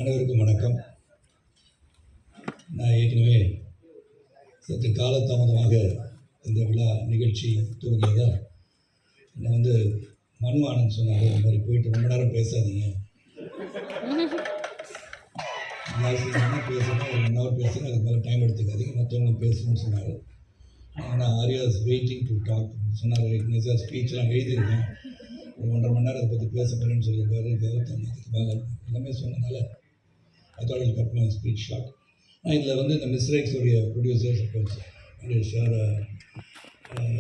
அனைவருக்கும் வணக்கம். நான் ஏற்கனவே சற்று காலதாமதமாக இந்த விழா நிகழ்ச்சி துவங்கியதால் என்னை மனு ஆனந்த் சொன்னார், இந்த மாதிரி போயிட்டு ரொம்ப நேரம் பேசாதீங்க, என்ன பேசணும் ஒரு 1 hour பேசுகிறேன், அதுக்கு மேலே டைம் எடுத்துக்காதீங்க, மற்றவங்க பேசணும்னு சொன்னார். ஆனால் ஆரியாஸ் வெயிட்டிங் டு டாக் சொன்னார். நிஜா ஸ்பீச்லாம் எழுதியிருக்கேன், ஒரு 1.5 மணி நேரம் அதை பற்றி பேச போகிறேன்னு சொல்லியிருக்காரு. கௌதம் அதுக்கு மேலே எல்லாமே சொன்னதுனால அதோட கட் மை ஸ்பீச் ஷார்ட். நான் இதில் இந்த மிஸ்ரேக்ஸ் உடைய producers of course sir,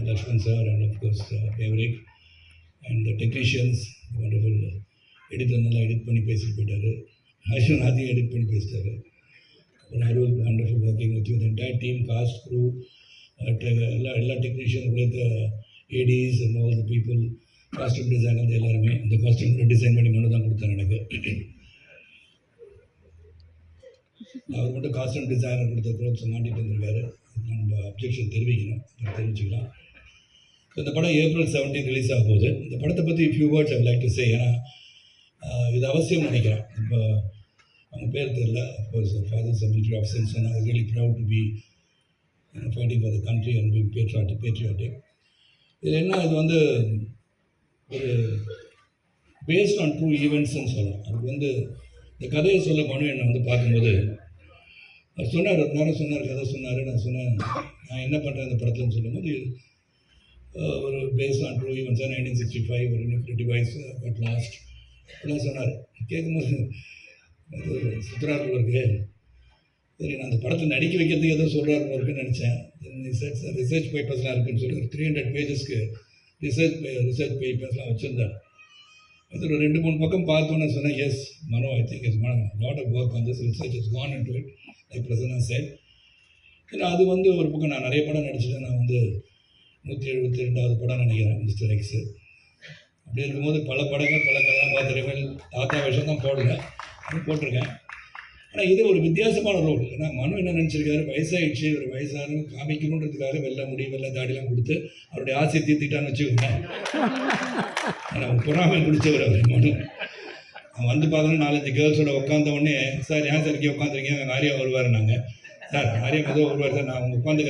Lakshman sir, and of course ஃபேவரிக் அண்ட் டெக்னீஷியன்ஸ், வண்டர்ஃபுல் எடிட்டர் நல்லா எடிட் பண்ணி பேசிட்டு போயிட்டார். ஹர்ஷன் அதையும் எடிட் பண்ணி பேசிட்டார். Arul wonderful working with you entire team, cast, crew, எல்லா technician with ADs and all the people, costume designer எல்லாருமே. இந்த காஸ்டியூம் டிசைன் பண்ணி மனு தான் கொடுத்தாங்க எனக்கு. அவர் மட்டும் காஸ்டியூம் டிசைனர் கொடுத்த மாட்டிட்டு இருந்திருக்காரு. நம்ம அப்ஜெக்ஷன் தெரிவிச்சுக்கலாம். இந்த படம் April 17 ரிலீஸ் ஆக போகுது. இந்த படத்தை பற்றி few words I like to say. ஏன்னா இது அவசியம் நினைக்கிறேன். இப்போ அவங்க பேர் தெரியல, of course fathers military officers, I was really proud to be fighting for the country and be patriotic. இதில் என்ன, இது ஒரு பேஸ்ட் ஆன் ட்ரூ ஈவெண்ட்ஸ்ன்னு சொல்லலாம். அது இந்த கதையை சொல்ல மனு என்னை பார்க்கும்போது சொன்னார், ஒரு நேரம் சொன்னார், கதை சொன்னார். நான் சொன்னேன், நான் என்ன பண்ணுறேன் இந்த படத்துலன்னு சொல்லும்போது, ஒரு பேஸ்ட் ஆன் ட்ரூ ஈவெண்ட்ஸாக 1965 ஒரு நியூக்ளியர் டிவைஸ் பட் லாஸ்ட் எல்லாம் சொன்னார். கேட்கும்போது சுற்றுறாரு இருக்கு. சரி, நான் அந்த படத்தை நடிக்க வைக்கிறதுக்கு எதோ சொல்கிறாரு இருக்குன்னு நினச்சேன். ரிசர்ச் பேப்பர்ஸ்லாம் இருக்குன்னு சொல்லி ஒரு 300 பேஜஸ்க்கு ரிசர்ச் பேப்பர்ஸ்லாம் வச்சுருந்தேன். அது ஒரு 2-3 பக்கம் பார்த்தோன்னு சொன்னேன், yes Mano, I think it's lot of work on this research is gone into it like Prasanna said. ஏன்னா அது ஒரு பக்கம் நான் நிறைய படம் நடிச்சிட்டேன். நான் 172வது படம் நினைக்கிறேன் மிஸ்டர் எக்ஸு. அப்படி இருக்கும்போது பல படங்கள், பல கதாபாத்திரங்கள், தாத்தா விஷயம் தான் போடல, அது போட்டிருக்கேன். ஆனால் இது ஒரு வித்தியாசமான ரோல். ஏன்னா மனு என்ன நினச்சிருக்காரு, வயசாகிடுச்சு, ஒரு வயசான காமிக்கணுன்றதுக்காக வெள்ளை முடி வெள்ளை தாடிலாம் கொடுத்து அவருடைய ஆசையை தீர்த்திட்டான்னு வச்சுக்கோங்க. ஆனால் பொறாமை பிடிச்சவர் அவர் மனு. அவன் பார்க்கணும் 4-5 கேர்ள்ஸோட உட்காந்த உடனே, சார் ஏன் சார் இங்கே உட்காந்துருக்கீங்க, ஆரியா வருவார். நாங்கள் சார் ஆரியா ஏதோ வருவார் சார், நான் அவங்க உட்காந்து